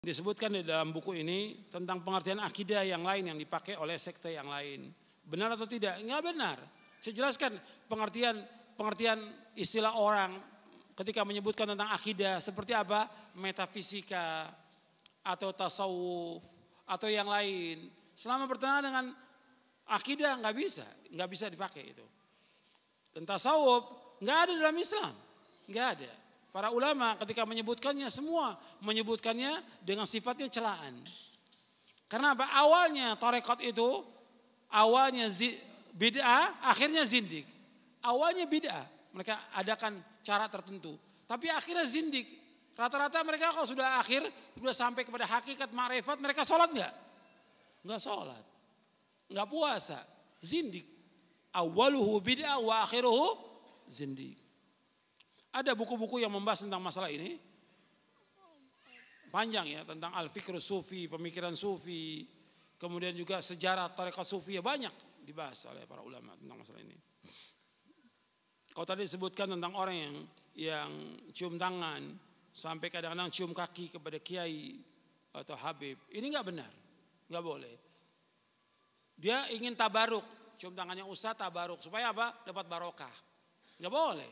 Disebutkan di dalam buku ini tentang pengertian akidah yang lain yang dipakai oleh sekte yang lain. Benar atau tidak? Enggak benar. Saya jelaskan pengertian istilah orang ketika menyebutkan tentang akidah seperti apa? Metafisika atau tasawuf atau yang lain. Selama bertentangan dengan akidah nggak bisa dipakai itu. Dan tasawuf nggak ada dalam Islam, nggak ada. Para ulama ketika menyebutkannya semua menyebutkannya dengan sifatnya celaan. Karena apa? Awalnya tarekat itu awalnya bid'ah, akhirnya zindik. Awalnya bid'ah, mereka adakan cara tertentu. Tapi akhirnya zindik. Rata-rata mereka kalau sudah sampai kepada hakikat ma'rifat, mereka sholat nggak? Nggak sholat, nggak puasa, zindik. Awaluhu bid'ah wa akhiruhu zindik. Ada buku-buku yang membahas tentang masalah ini. Panjang ya, tentang al-fikr sufi, pemikiran sufi. Kemudian juga sejarah tarekat sufi, ya banyak dibahas oleh para ulama tentang masalah ini. Kalau tadi disebutkan tentang orang yang cium tangan, sampai kadang-kadang cium kaki kepada kiai atau habib. Ini enggak benar, enggak boleh. Dia ingin tabaruk, cium tangannya ustaz tabaruk. Supaya apa? Dapat barokah. Enggak boleh.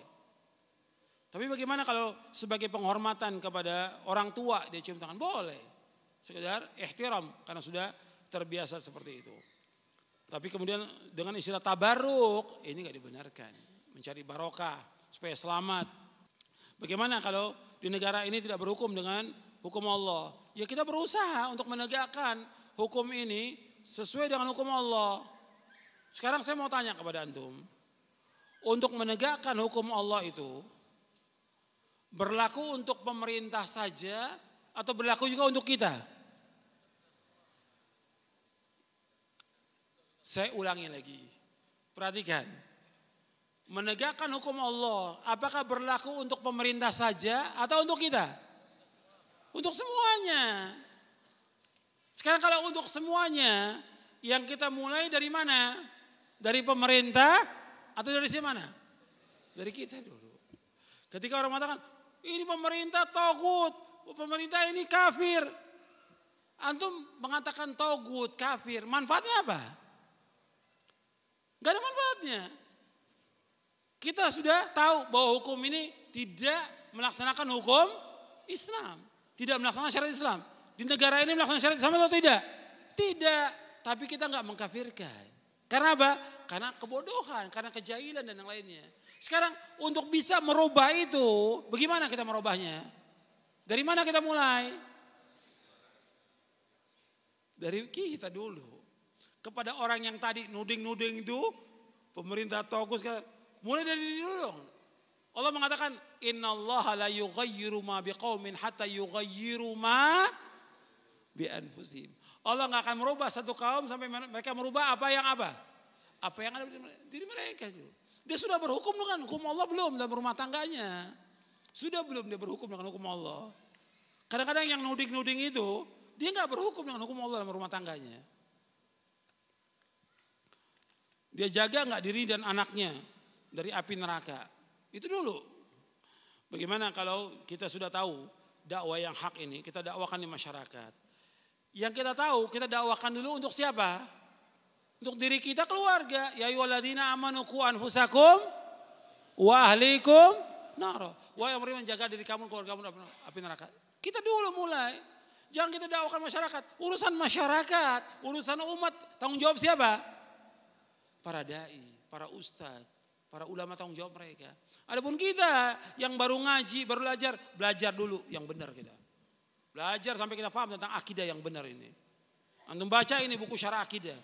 Tapi bagaimana kalau sebagai penghormatan kepada orang tua dia cium tangan? Boleh. Sekedar ihtiram karena sudah terbiasa seperti itu. Tapi kemudian dengan istilah tabaruk ini enggak dibenarkan. Mencari barokah supaya selamat. Bagaimana kalau di negara ini tidak berhukum dengan hukum Allah? Ya kita berusaha untuk menegakkan hukum ini sesuai dengan hukum Allah. Sekarang saya mau tanya kepada antum. Untuk menegakkan hukum Allah itu berlaku untuk pemerintah saja atau berlaku juga untuk kita? Saya ulangi lagi. Perhatikan. Menegakkan hukum Allah apakah berlaku untuk pemerintah saja atau untuk kita? Untuk semuanya. Sekarang kalau untuk semuanya, yang kita mulai dari mana? Dari pemerintah atau dari mana? Dari kita dulu. Ketika orang mengatakan, ini pemerintah tagut, pemerintah ini kafir. Antum mengatakan tagut, kafir, manfaatnya apa? Gak ada manfaatnya. Kita sudah tahu bahwa hukum ini tidak melaksanakan hukum Islam. Tidak melaksanakan syariat Islam. Di negara ini melaksanakan syariat Islam atau tidak? Tidak. Tapi kita gak mengkafirkan. Karena apa? Karena kebodohan, karena kejahilan dan yang lainnya. Sekarang untuk bisa merubah itu, bagaimana kita merubahnya? Dari mana kita mulai? Dari kita dulu. Kepada orang yang tadi nuding-nuding itu, pemerintah togus, mulai dari dulu dong. Allah mengatakan, innallaha la yughayyiru ma biqaumin hatta yughayyiru ma bi anfusihim. Allah enggak akan merubah satu kaum sampai mereka merubah apa yang ada di diri mereka itu. Dia sudah berhukum dengan hukum Allah belum dalam rumah tangganya? Sudah belum dia berhukum dengan hukum Allah? Kadang-kadang yang nuding-nuding itu, dia enggak berhukum dengan hukum Allah dalam rumah tangganya. Dia jaga enggak diri dan anaknya dari api neraka. Itu dulu. Bagaimana kalau kita sudah tahu dakwah yang hak ini, kita dakwakan di masyarakat. Yang kita tahu, kita dakwakan dulu untuk siapa? Untuk diri kita, keluarga. Ya ayyuhalladzina amanu qu anfusakum wa ahlikum nar. Wahai yang beriman, jaga diri kamu, keluarga kamu dari api neraka. Kita dulu mulai. Jangan kita dakwakan masyarakat. Urusan masyarakat, urusan umat, tanggung jawab siapa? Para dai, para ustadz, para ulama, tanggung jawab mereka. Adapun kita yang baru ngaji, baru belajar dulu yang benar kita. Belajar sampai kita paham tentang akidah yang benar ini. Antum baca ini buku syarah akidah.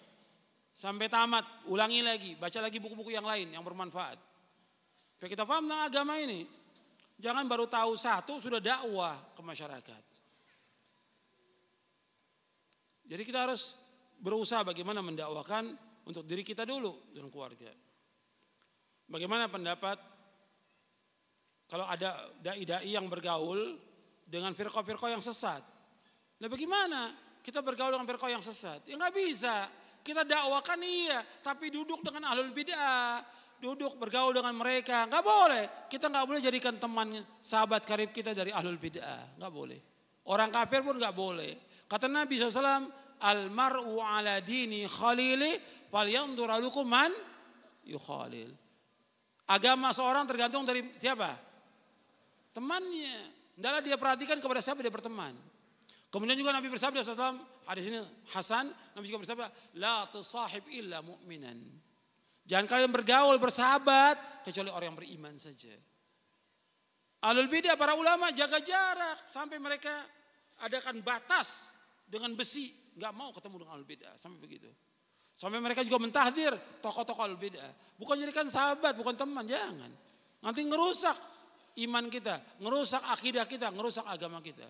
Sampai tamat, ulangi lagi, baca lagi buku-buku yang lain yang bermanfaat. Supaya kita paham tentang agama ini. Jangan baru tahu satu sudah dakwah ke masyarakat. Jadi kita harus berusaha bagaimana mendakwakan untuk diri kita dulu dan keluarga. Bagaimana pendapat kalau ada dai-dai yang bergaul dengan firqah-firqah yang sesat? Nah bagaimana kita bergaul dengan firqah yang sesat? Ya nggak bisa. Kita dakwakan iya, tapi duduk dengan ahlul bid'ah, duduk bergaul dengan mereka, nggak boleh. Kita nggak boleh jadikan teman, sahabat karib kita dari ahlul bid'ah, nggak boleh. Orang kafir pun nggak boleh. Kata Nabi SAW, al-mar'u ala dini khalili falyanzur ahadukum man yukhalil. Agama seorang tergantung dari siapa? Temannya. Hendaklah dia perhatikan kepada siapa dia berteman. Kemudian juga Nabi bersabda SAW, hadis ini Hasan, Nabi juga bersabda, la tusahib illa mu'minan. Jangan kalian bergaul, bersahabat, kecuali orang yang beriman saja. Ahlul bidah, para ulama jaga jarak sampai mereka adakan batas dengan besi. Gak mau ketemu dengan ahlul bidah, sampai begitu. Sampai mereka juga mentahdir tokoh-tokoh ahlul bidah. Bukan jadikan sahabat, bukan teman, jangan. Nanti ngerusak iman kita, ngerusak akidah kita, ngerusak agama kita.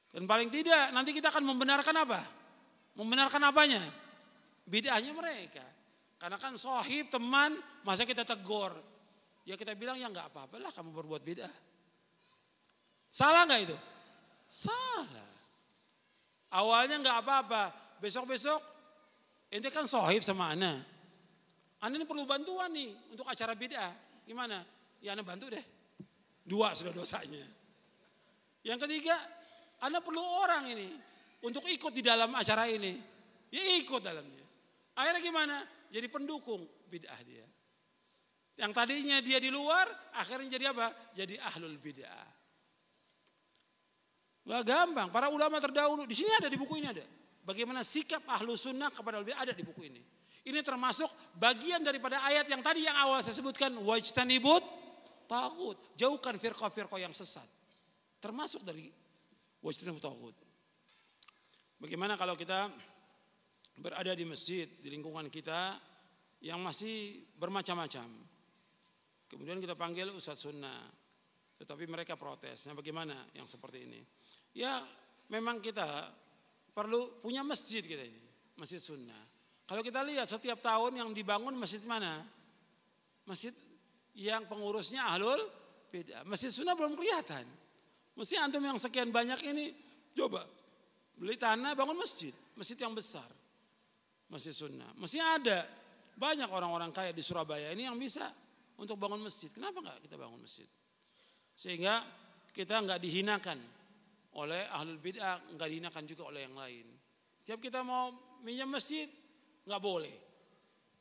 Dan paling tidak nanti kita akan membenarkan apa? Membenarkan apanya? Bid'ahnya mereka. Karena kan sohib, teman, masa kita tegur. Ya kita bilang ya gak apa-apa lah kamu berbuat bid'ah. Salah gak itu? Salah. Awalnya gak apa-apa. Besok-besok ente kan sohib sama ana. Ana ini perlu bantuan nih untuk acara bid'ah. Gimana? Ya ana bantu deh. 2 sudah dosanya. Yang ketiga, ana perlu orang ini untuk ikut di dalam acara ini. Ya ikut dalamnya. Akhirnya gimana? Jadi pendukung bid'ah dia. Yang tadinya dia di luar, akhirnya jadi apa? Jadi ahlul bid'ah. Wah gampang, para ulama terdahulu, di sini ada, di buku ini ada. Bagaimana sikap ahlu sunnah kepada ahlul bid'ah ada di buku ini. Ini termasuk bagian daripada ayat yang tadi yang awal saya sebutkan. Wajtanibut taghut. Jauhkan firqah-firqah yang sesat. Termasuk dari wajtanibut taghut. Bagaimana kalau kita berada di masjid, di lingkungan kita yang masih bermacam-macam. Kemudian kita panggil ustadz sunnah. Tetapi mereka protes. Nah bagaimana yang seperti ini? Ya memang kita perlu punya masjid kita ini. Masjid sunnah. Kalau kita lihat setiap tahun yang dibangun masjid mana? Masjid yang pengurusnya ahlul bidah. Masjid sunnah belum kelihatan. Mesti antum yang sekian banyak ini coba beli tanah bangun masjid. Masjid yang besar. Masjid sunnah. Mesti ada banyak orang-orang kaya di Surabaya ini yang bisa untuk bangun masjid. Kenapa enggak kita bangun masjid? Sehingga kita enggak dihinakan oleh ahlul bid'ah, enggak dihinakan juga oleh yang lain. Tiap kita mau minjam masjid, enggak boleh.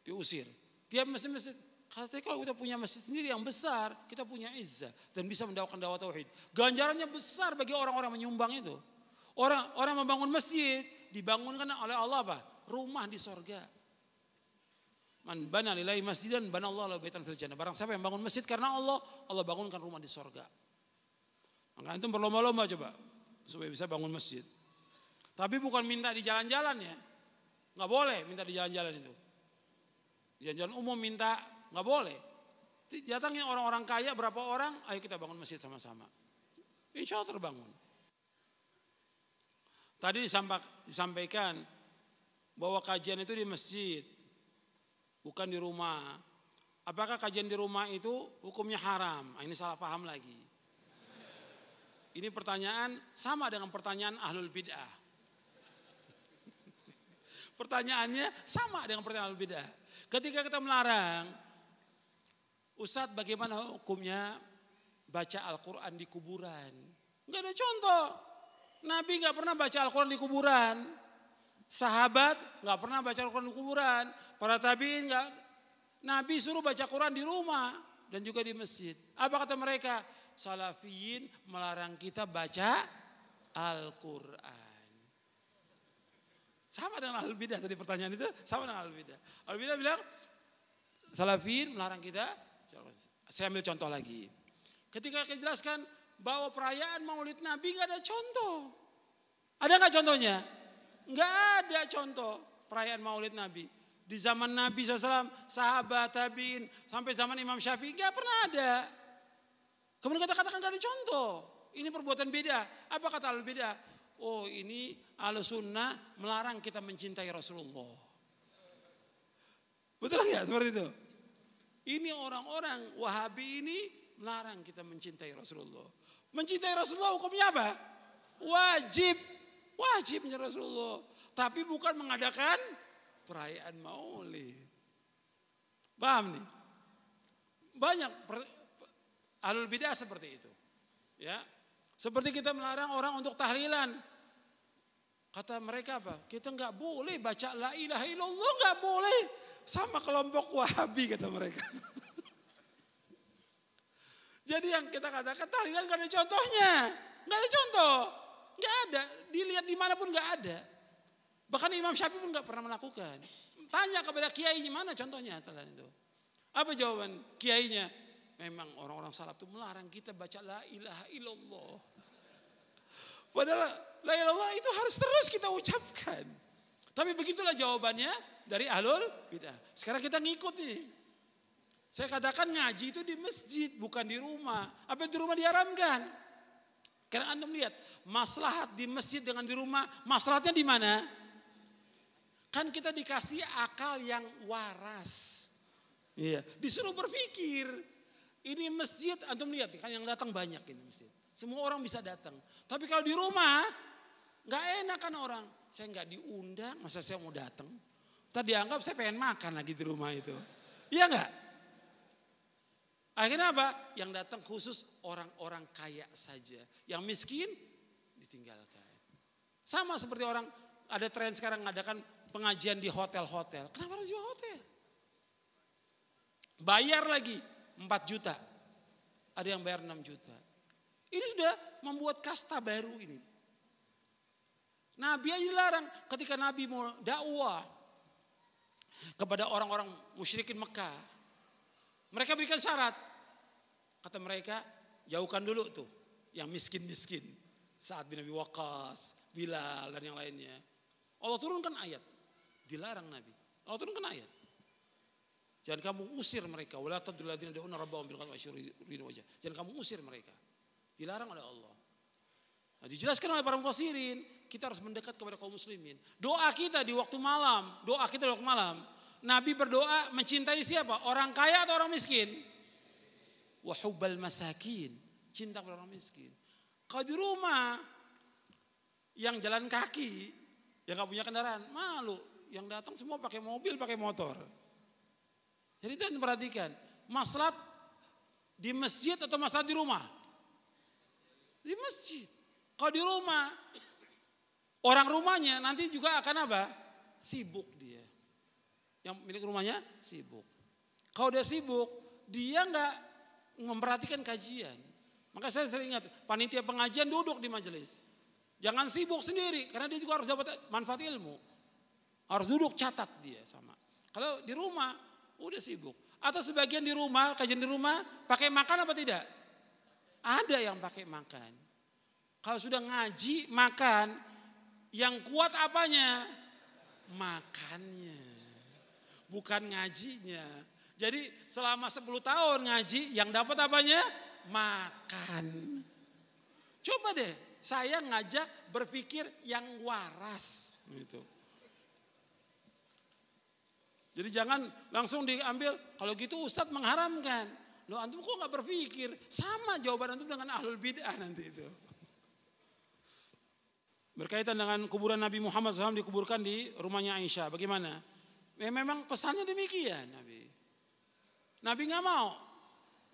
Diusir. Tiap masjid, katanya kalau kita punya masjid sendiri yang besar, kita punya izzah dan bisa mendakwakan dakwah tauhid. Ganjarannya besar bagi orang-orang menyumbang itu. Orang membangun masjid dibangunkan oleh Allah apa? Rumah di sorga. Man bana lillahi masjidan bana Allah lahu baitan fil jannah. Barang siapa yang bangun masjid karena Allah, Allah bangunkan rumah di sorga. Maka itu berlomba-lomba coba supaya bisa bangun masjid. Tapi bukan minta di jalan-jalan ya. Nggak boleh minta di jalan-jalan itu. Di jalan-jalan umum minta, nggak boleh. Datangin orang-orang kaya berapa orang, ayo kita bangun masjid sama-sama. Insya Allah terbangun. Tadi disampaikan bahwa kajian itu di masjid. Bukan di rumah. Apakah kajian di rumah itu hukumnya haram? Ini salah paham lagi. Ini pertanyaan sama dengan pertanyaan ahlul bid'ah. Pertanyaannya sama dengan pertanyaan ahlul bid'ah. Ketika kita melarang, Ustadz bagaimana hukumnya baca Al-Quran di kuburan? Enggak ada contoh. Nabi enggak pernah baca Al-Quran di kuburan. Sahabat nggak pernah baca Al-Quran di kuburan. Para tabiin nggak. Nabi suruh baca Quran di rumah dan juga di masjid. Apa kata mereka? Salafiyin melarang kita baca Al-Quran. Sama dengan Ahlul Bidah tadi pertanyaan itu. Sama dengan Ahlul Bidah. Ahlul Bidah bilang Salafiyin melarang kita. Saya ambil contoh lagi. Ketika kita jelaskan bahwa perayaan Maulid Nabi nggak ada contoh. Ada nggak contohnya? Enggak ada contoh perayaan Maulid Nabi. Di zaman Nabi SAW, sahabat, tabiin, sampai zaman Imam Syafi'i enggak pernah ada. Kemudian kita katakan enggak ada contoh. Ini perbuatan beda. Apa kata ahlul bidah? Oh ini ahlus sunnah melarang kita mencintai Rasulullah. Betul enggak seperti itu? Ini orang-orang Wahabi ini melarang kita mencintai Rasulullah. Mencintai Rasulullah hukumnya apa? Wajib. Wajib mencintai Rasulullah. Tapi bukan mengadakan perayaan Maulid. Paham nih? Banyak ahlul bidah seperti itu. Ya. Seperti kita melarang orang untuk tahlilan. Kata mereka apa? Kita nggak boleh baca la ilaha illallah, nggak boleh. Sama kelompok Wahabi kata mereka. Jadi yang kita katakan tahlilan nggak ada contohnya. Nggak ada contoh. Nggak ada. Dilihat dimanapun nggak ada. Bahkan Imam Syafi'i pun nggak pernah melakukan. Tanya kepada kiainya, mana contohnya tahlilan itu? Apa jawaban kiainya? Memang orang-orang salaf itu melarang kita baca la ilaha illallah. Padahal la ilaha illallah itu harus terus kita ucapkan. Tapi begitulah jawabannya dari ahlul bidah. Sekarang kita ngikut nih. Saya katakan ngaji itu di masjid, bukan di rumah. Apa di rumah diharamkan? Karena antum lihat, maslahat di masjid dengan di rumah, maslahatnya di mana? Kan kita dikasih akal yang waras. Iya, disuruh berpikir. Ini masjid, antum lihat kan yang datang banyak ini masjid. Semua orang bisa datang. Tapi kalau di rumah, nggak enak kan orang. Saya nggak diundang, masa saya mau datang? Tadi dianggap saya pengen makan lagi di rumah itu. Iya nggak? Akhirnya apa? Yang datang khusus orang-orang kaya saja. Yang miskin ditinggalkan. Sama seperti orang, ada tren sekarang ngadakan pengajian di hotel-hotel. Kenapa harus di hotel? Bayar lagi 4 juta. Ada yang bayar 6 juta. Ini sudah membuat kasta baru ini. Nabi aja dilarang ketika Nabi mau dakwah kepada orang-orang musyrikin Mekah. Mereka berikan syarat. Kata mereka, jauhkan dulu tuh yang miskin-miskin. Sa'ad bin Abi Waqqas, Bilal dan yang lainnya. Allah turunkan ayat. Dilarang Nabi. Allah turunkan ayat. Jangan kamu usir mereka. Wala tadrul ladzina yad'una rabbahum bil ghadwi wasyurrin wajah. Jangan kamu usir mereka. Dilarang oleh Allah. Nah, dijelaskan oleh para mufassirin, kita harus mendekat kepada kaum muslimin. Doa kita di waktu malam, Nabi berdoa mencintai siapa? Orang kaya atau orang miskin? Wa hubbal masakin, cinta kepada orang miskin. Kalau di rumah yang jalan kaki, yang enggak punya kendaraan, malu. Yang datang semua pakai mobil, pakai motor. Jadi itu yang perhatikan, maslahat di masjid atau maslahat di rumah? Di masjid. Kalau di rumah, orang rumahnya nanti juga akan apa? Sibuk dia. Yang milik rumahnya sibuk. Kalau dia sibuk, dia nggak memperhatikan kajian. Maka saya sering ingat, panitia pengajian duduk di majelis. Jangan sibuk sendiri, karena dia juga harus dapat manfaat ilmu. Harus duduk catat dia sama. Kalau di rumah, udah sibuk. Atau sebagian di rumah, kajian di rumah, pakai makan apa tidak? Ada yang pakai makan. Kalau sudah ngaji, makan. Yang kuat apanya? Makannya. Bukan ngajinya. Jadi selama 10 tahun ngaji, yang dapat apanya? Makan. Coba deh, saya ngajak berpikir yang waras. Gitu. Jadi jangan langsung diambil, kalau gitu Ustadz mengharamkan. Loh antum kok gak berpikir? Sama jawaban antum dengan ahlul bid'ah nanti itu. Berkaitan dengan kuburan Nabi Muhammad SAW dikuburkan di rumahnya Aisyah. Bagaimana? Memang pesannya demikian Nabi. Nabi gak mau.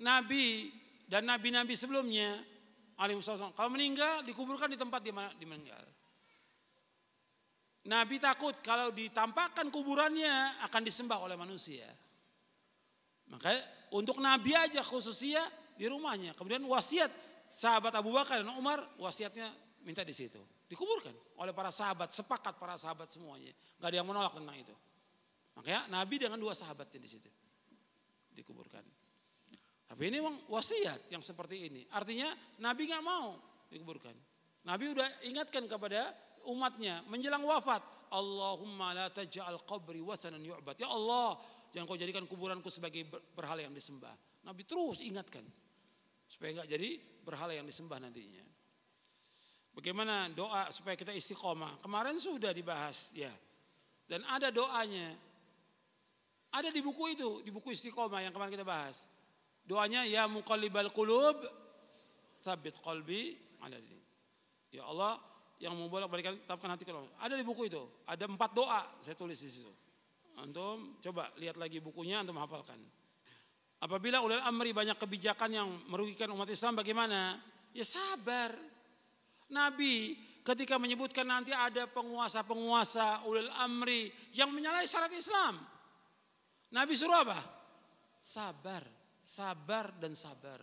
Nabi dan nabi-nabi sebelumnya, alaihissalam, kalau meninggal dikuburkan di tempat dia meninggal. Nabi takut kalau ditampakkan kuburannya akan disembah oleh manusia. Makanya untuk Nabi aja khususnya di rumahnya. Kemudian wasiat sahabat Abu Bakar dan Umar, wasiatnya minta di situ. Dikuburkan oleh para sahabat, sepakat para sahabat semuanya. Gak ada yang menolak tentang itu. Makanya Nabi dengan 2 sahabatnya di situ dikuburkan. Tapi ini memang wasiat yang seperti ini. Artinya Nabi gak mau dikuburkan. Nabi udah ingatkan kepada umatnya menjelang wafat, Allahumma la taj'al qabri wathanan yu'bad. Ya Allah, jangan kau jadikan kuburanku sebagai berhala yang disembah. Nabi terus ingatkan supaya enggak jadi berhala yang disembah nantinya. Bagaimana doa supaya kita istiqomah? Kemarin sudah dibahas ya. Dan ada doanya. Ada di buku itu, di buku istiqomah yang kemarin kita bahas. Doanya ya muqallibal qulub tsabbit qalbi ala dinik. Ya Allah yang membolak-balikan tetapkan hati kalau. Ada di buku itu, ada 4 doa saya tulis di situ. Antum coba lihat lagi bukunya, antum hafalkan. Apabila ulil amri banyak kebijakan yang merugikan umat Islam bagaimana? Ya sabar. Nabi ketika menyebutkan nanti ada penguasa-penguasa ulil amri yang menyalahi syariat Islam. Nabi suruh apa? Sabar, sabar dan sabar.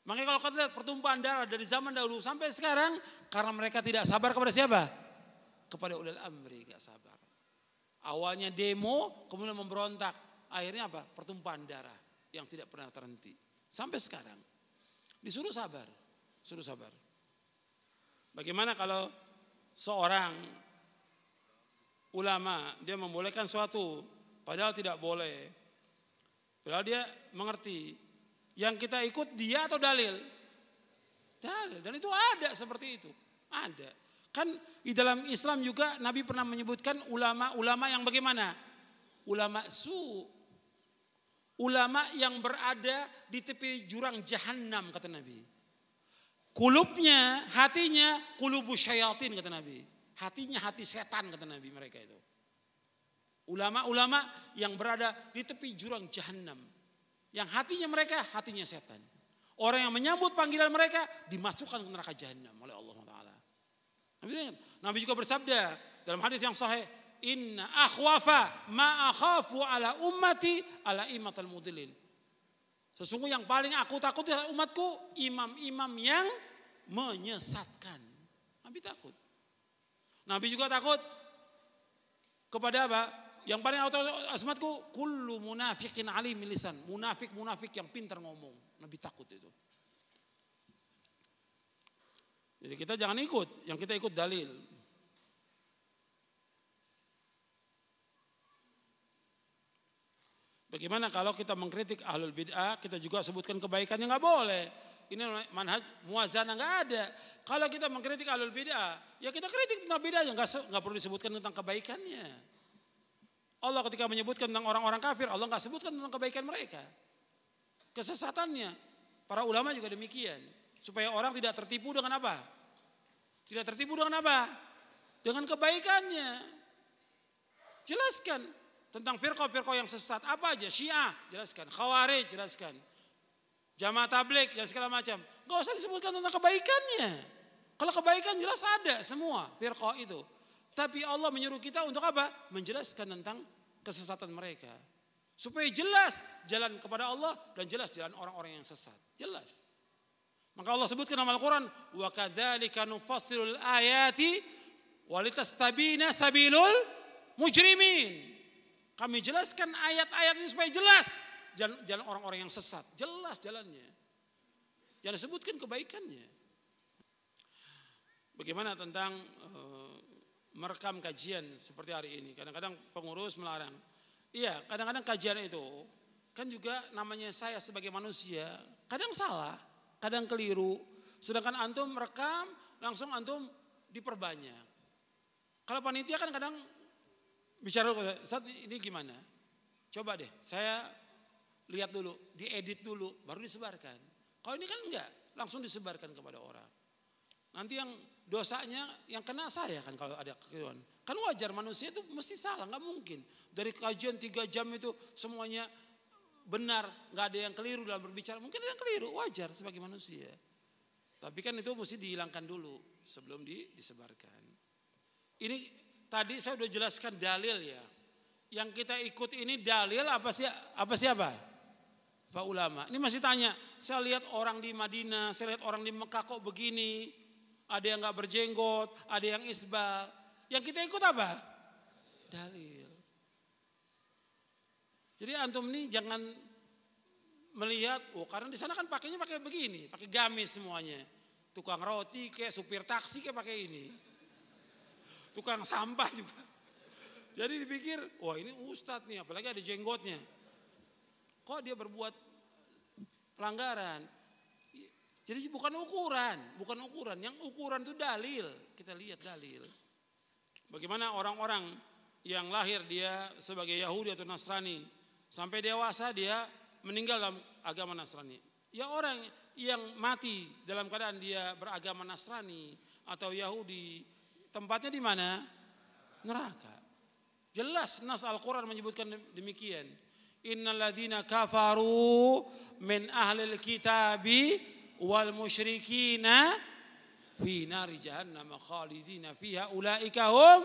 Makanya kalau kita lihat pertumpahan darah dari zaman dahulu sampai sekarang karena mereka tidak sabar kepada siapa? Kepada ulil amri, gak sabar. Awalnya demo, kemudian memberontak. Akhirnya apa? Pertumpahan darah yang tidak pernah terhenti. Sampai sekarang. Disuruh sabar. Suruh sabar. Bagaimana kalau seorang ulama dia membolehkan suatu padahal tidak boleh. Padahal dia mengerti yang kita ikut dia atau dalil? Dalil. Dan itu ada seperti itu. Ada. Kan di dalam Islam juga Nabi pernah menyebutkan ulama-ulama yang bagaimana? Ulama su. Ulama yang berada di tepi jurang jahanam kata Nabi. Kulubnya, hatinya, kulubu syayatin kata Nabi. Hatinya hati setan kata Nabi mereka itu. Ulama-ulama yang berada di tepi jurang jahanam. Yang hatinya mereka, hatinya setan. Orang yang menyambut panggilan mereka dimasukkan ke neraka jahanam oleh Allah Ta'ala. Nabi juga bersabda dalam hadis yang sahih. Inna akhwafa ma akhafu ala ummati ala imatal mudilin. Sesungguhnya yang paling aku takut adalah umatku imam-imam yang menyesatkan. Nabi takut. Nabi juga takut kepada apa? Yang paling aku takut umatku kullu munafiqin alim lisan. Munafik-munafik yang pintar ngomong. Nabi takut itu. Jadi kita jangan ikut, yang kita ikut dalil. Bagaimana kalau kita mengkritik ahlul bid'ah, kita juga sebutkan kebaikannya, nggak boleh. Ini manhaj muwazanah nggak ada. Kalau kita mengkritik ahlul bid'ah, ya kita kritik tentang bid'ahnya, nggak perlu disebutkan tentang kebaikannya. Allah ketika menyebutkan tentang orang-orang kafir, Allah nggak sebutkan tentang kebaikan mereka, kesesatannya. Para ulama juga demikian, supaya orang tidak tertipu dengan apa? Tidak tertipu dengan apa? Dengan kebaikannya. Jelaskan tentang firqah-firqah yang sesat. Apa aja? Syiah, jelaskan. Khawarij, jelaskan. Jamaah tabligh, dan segala macam. Gak usah disebutkan tentang kebaikannya. Kalau kebaikan jelas ada semua firqah itu. Tapi Allah menyuruh kita untuk apa? Menjelaskan tentang kesesatan mereka. Supaya jelas jalan kepada Allah dan jelas jalan orang-orang yang sesat. Jelas. Maka Allah sebutkan dalam Al-Quran. Wa kadzalika nufassilul ayati walitastabina sabilul mujrimin. Kami jelaskan ayat-ayat ini supaya jelas jalan orang-orang yang sesat. Jelas jalannya. Jangan sebutkan kebaikannya. Bagaimana tentang merekam kajian seperti hari ini. Kadang-kadang pengurus melarang. Iya, kadang-kadang kajian itu kan juga namanya saya sebagai manusia. Kadang salah, kadang keliru. Sedangkan antum merekam, langsung antum diperbanyak. Kalau panitia kan kadang bicara, saat ini gimana? Coba deh, saya lihat dulu, diedit dulu, baru disebarkan. Kalau ini kan enggak, langsung disebarkan kepada orang. Nanti yang dosanya yang kena saya kan kalau ada kekeliruan. Kan wajar, manusia itu mesti salah, nggak mungkin. Dari kajian 3 jam itu semuanya benar, nggak ada yang keliru dalam berbicara. Mungkin ada yang keliru, wajar sebagai manusia. Tapi kan itu mesti dihilangkan dulu sebelum disebarkan. Ini tadi saya sudah jelaskan dalil ya. Yang kita ikut ini dalil apa siapa? Pak ulama. Ini masih tanya, saya lihat orang di Madinah, saya lihat orang di Mekah kok begini. Ada yang gak berjenggot, ada yang isbal. Yang kita ikut apa? Dalil. Jadi antum ini jangan melihat, karena di sana kan pakainya pakai begini, pakai gamis semuanya. Tukang roti kayak supir taksi kayak pakai ini. Tukang sampah juga. Jadi dipikir, wah ini ustadz nih, apalagi ada jenggotnya. Kok dia berbuat pelanggaran? Jadi bukan ukuran. Yang ukuran itu dalil. Kita lihat dalil. Bagaimana orang-orang yang lahir dia sebagai Yahudi atau Nasrani, sampai dewasa dia meninggal dalam agama Nasrani. Ya orang yang mati dalam keadaan dia beragama Nasrani atau Yahudi, tempatnya di mana? Neraka. Jelas nas Al-Quran menyebutkan demikian. Innalladzina kafaru min ahlil kitabi wal musyrikina fi nari jahannam khalidina fiha ulaika hum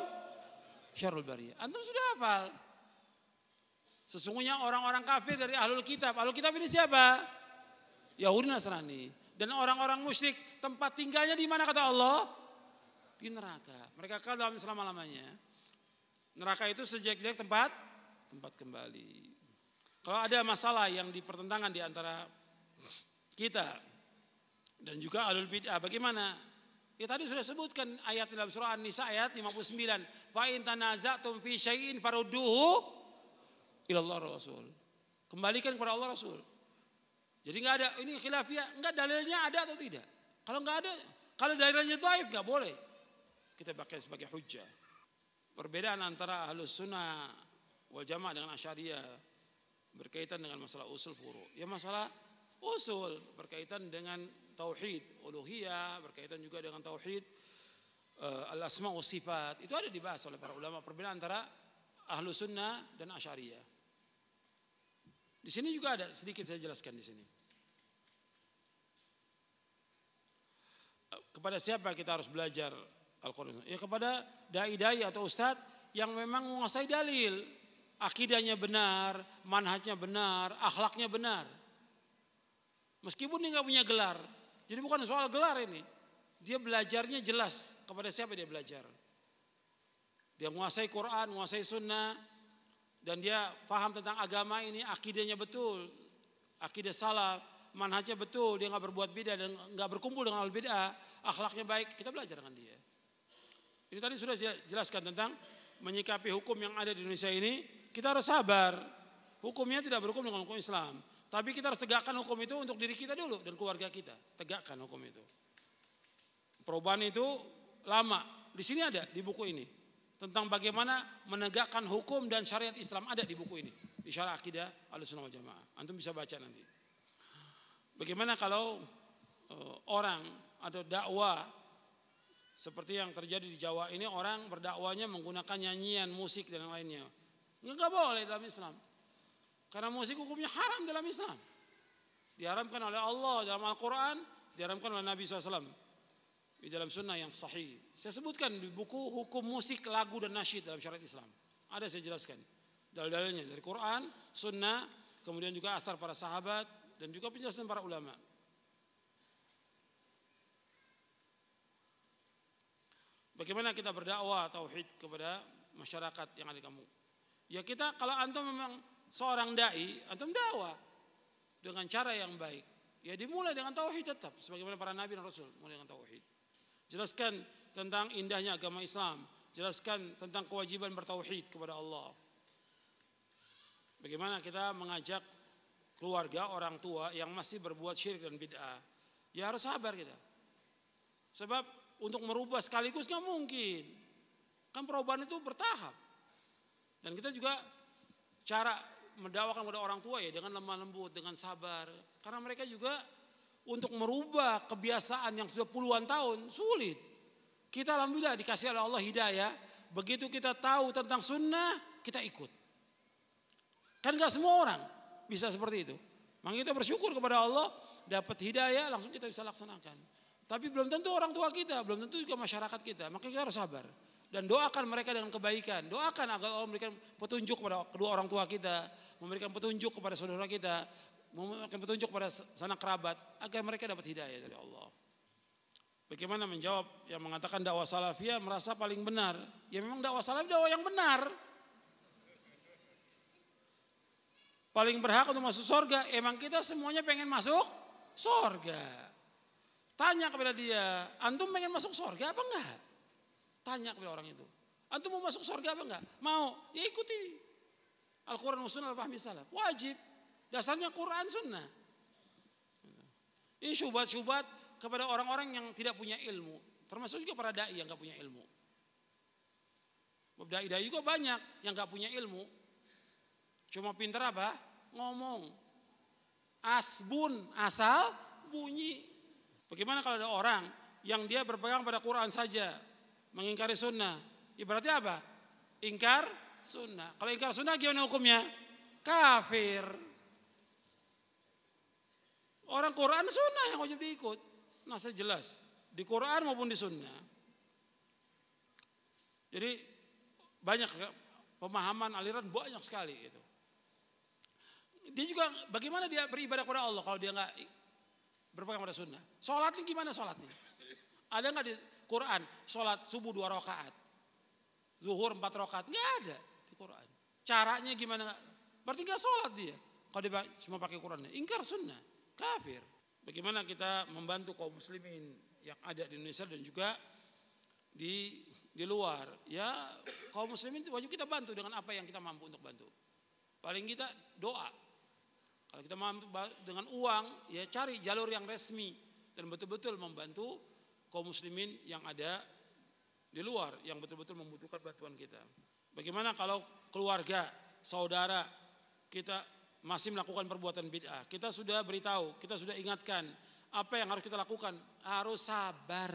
syarrul bariyah. Antum sudah hafal. Sesungguhnya orang-orang kafir dari ahlul kitab. Ahlul kitab ini siapa? Yahudi Nasrani. Dan orang-orang musyrik tempat tinggalnya di mana kata Allah? Di neraka. Mereka kekal dalam selama-lamanya. Neraka itu sejak-jak tempat kembali. Kalau ada masalah yang dipertentangkan di antara kita dan juga ahlul bid'ah, bagaimana? Ya tadi sudah sebutkan ayat dalam surah An-Nisa ayat 59. Fa in tanaza'tum fi syai'in farudduhu ila Allah Rasul. Kembalikan kepada Allah Rasul. Jadi enggak ada ini khilafiyah, enggak dalilnya ada atau tidak. Kalau enggak ada, kalau dalilnya dhaif enggak boleh kita pakai sebagai hujjah. Perbedaan antara Ahlus Sunnah wal Jamaah dengan Asy'ariyah berkaitan dengan masalah usul furu'. Ya masalah usul berkaitan dengan tauhid uluhiyah, berkaitan juga dengan tauhid al-asma wa sifat. Itu ada dibahas oleh para ulama, perbedaan antara Ahlus Sunnah dan Asy'ariyah. Di sini juga ada sedikit saya jelaskan di sini. Kepada siapa kita harus belajar Al-Quran? Ya kepada dai-dai atau ustadz yang memang menguasai dalil, akidahnya benar, manhajnya benar, akhlaknya benar. Meskipun dia nggak punya gelar, jadi bukan soal gelar ini. Dia belajarnya jelas kepada siapa dia belajar. Dia menguasai Quran, menguasai Sunnah, dan dia paham tentang agama ini, akidahnya betul, akidah salaf, manhajnya betul, dia nggak berbuat bid'ah dan nggak berkumpul dengan al-bid'ah, akhlaknya baik. Kita belajar dengan dia. Ini tadi sudah saya jelaskan tentang menyikapi hukum yang ada di Indonesia ini. Kita harus sabar. Hukumnya tidak berhukum dengan hukum Islam. Tapi kita harus tegakkan hukum itu untuk diri kita dulu dan keluarga kita. Tegakkan hukum itu. Perubahan itu lama. Di sini ada di buku ini. Tentang bagaimana menegakkan hukum dan syariat Islam ada di buku ini. Di Syarah Aqidah Ahlussunnah wal Jamaah. Antum bisa baca nanti. Bagaimana kalau orang atau dakwah seperti yang terjadi di Jawa ini, orang berdakwanya menggunakan nyanyian, musik dan lainnya. Enggak boleh dalam Islam. Karena musik hukumnya haram dalam Islam. Diharamkan oleh Allah dalam Al-Quran, diharamkan oleh Nabi SAW. Di dalam sunnah yang sahih. Saya sebutkan di buku hukum musik, lagu dan nasyid dalam syariat Islam. Ada saya jelaskan. Dalil-dalilnya dari Quran, sunnah, kemudian juga athar para sahabat, dan juga penjelasan para ulama. Bagaimana kita berdakwah tauhid kepada masyarakat yang ada di kampung? Ya kita, kalau antum memang seorang dai, antum dakwah dengan cara yang baik. Ya dimulai dengan tauhid tetap, sebagaimana para nabi dan rasul mulai dengan tauhid. Jelaskan tentang indahnya agama Islam, jelaskan tentang kewajiban bertauhid kepada Allah. Bagaimana kita mengajak keluarga, orang tua yang masih berbuat syirik dan bid'ah. Ya harus sabar kita. Sebab untuk merubah sekaligus nggak mungkin. Kan perubahan itu bertahap. Dan kita juga cara mendakwakan kepada orang tua ya dengan lemah lembut, dengan sabar. Karena mereka juga untuk merubah kebiasaan yang sudah puluhan tahun sulit. Kita alhamdulillah dikasih oleh Allah hidayah. Begitu kita tahu tentang sunnah, kita ikut. Kan gak semua orang bisa seperti itu. Maka kita bersyukur kepada Allah, dapat hidayah langsung kita bisa laksanakan. Tapi belum tentu orang tua kita, belum tentu juga masyarakat kita. Maka kita harus sabar. Dan doakan mereka dengan kebaikan. Doakan agar Allah memberikan petunjuk kepada kedua orang tua kita. Memberikan petunjuk kepada saudara kita. Memberikan petunjuk kepada sanak kerabat. Agar mereka dapat hidayah dari Allah. Bagaimana menjawab yang mengatakan dakwah salafiyah merasa paling benar. Ya memang dakwah salafiyah dakwah yang benar. Paling berhak untuk masuk surga. Emang kita semuanya pengen masuk surga. Tanya kepada dia, antum pengen masuk surga apa enggak? Tanya kepada orang itu. Antum mau masuk surga apa enggak? Mau, ya ikuti Al-Quran wa sunnah al-fahmi salaf. Wajib. Dasarnya Quran sunnah. Ini syubhat-syubhat kepada orang-orang yang tidak punya ilmu. Termasuk juga para da'i yang gak punya ilmu. Da'i-da'i juga banyak yang gak punya ilmu. Cuma pintar apa? Ngomong. Asbun, asal bunyi. Bagaimana kalau ada orang yang dia berpegang pada Quran saja, mengingkari sunnah, berarti apa? Ingkar sunnah. Kalau ingkar sunnah gimana hukumnya? Kafir. Orang Quran sunnah yang wajib diikut. Nah saya jelas. di Quran maupun di Sunnah. Jadi banyak pemahaman aliran banyak sekali itu. Dia juga bagaimana dia beribadah kepada Allah kalau dia nggak berpegang pada Sunnah. Sholatnya gimana sholatnya? Ada nggak di Quran sholat subuh 2 rakaat, zuhur 4 rakaat? Nggak ada di Quran. Caranya gimana? Berarti nggak sholat dia. Kalau dia cuma pakai Qurannya, ingkar Sunnah, kafir. Bagaimana kita membantu kaum muslimin yang ada di Indonesia dan juga di luar? Ya kaum muslimin wajib kita bantu dengan apa yang kita mampu untuk bantu. Paling kita doa. Kalau kita mampu dengan uang, ya cari jalur yang resmi dan betul-betul membantu kaum muslimin yang ada di luar yang betul-betul membutuhkan bantuan kita. Bagaimana kalau keluarga, saudara kita masih melakukan perbuatan bid'ah? Kita sudah beritahu, kita sudah ingatkan apa yang harus kita lakukan. Harus sabar.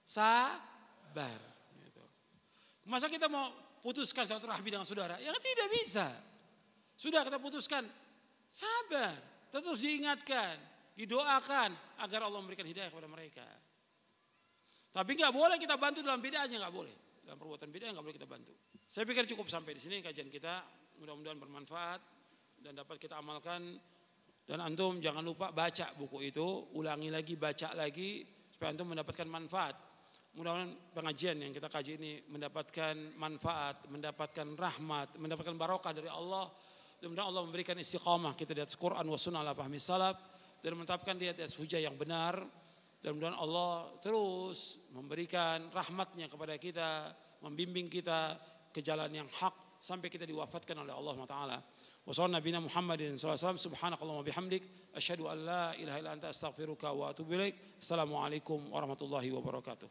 Sabar. Gitu. Masa kita mau putuskan silaturahmi dengan saudara? Ya tidak bisa. Sudah kita putuskan, sabar. Terus diingatkan, didoakan agar Allah memberikan hidayah kepada mereka. Tapi nggak boleh kita bantu dalam bid'ahnya, nggak boleh. Dalam perbuatan bid'ah nggak boleh kita bantu. Saya pikir cukup sampai di sini kajian kita. Mudah-mudahan bermanfaat dan dapat kita amalkan. Dan antum jangan lupa baca buku itu, ulangi lagi, baca lagi supaya antum mendapatkan manfaat. Mudah-mudahan pengajian yang kita kaji ini mendapatkan manfaat, mendapatkan rahmat, mendapatkan barokah dari Allah. Mudah-mudahan Allah memberikan istiqamah kita di atas Quran wa sunnah ala fahmi salaf dan menetapkan di atas hujah yang benar. Dan mudah-mudahan Allah terus memberikan rahmatnya kepada kita, membimbing kita ke jalan yang hak sampai kita diwafatkan oleh Allah Taala. Wa sallallahu nabiyana Muhammadin sallallahu alaihi wasallam, subhanakallahumma bihamdik, asyhadu an la ilaha illa anta astaghfiruka wa atubu ilaik. Assalamualaikum warahmatullahi wabarakatuh.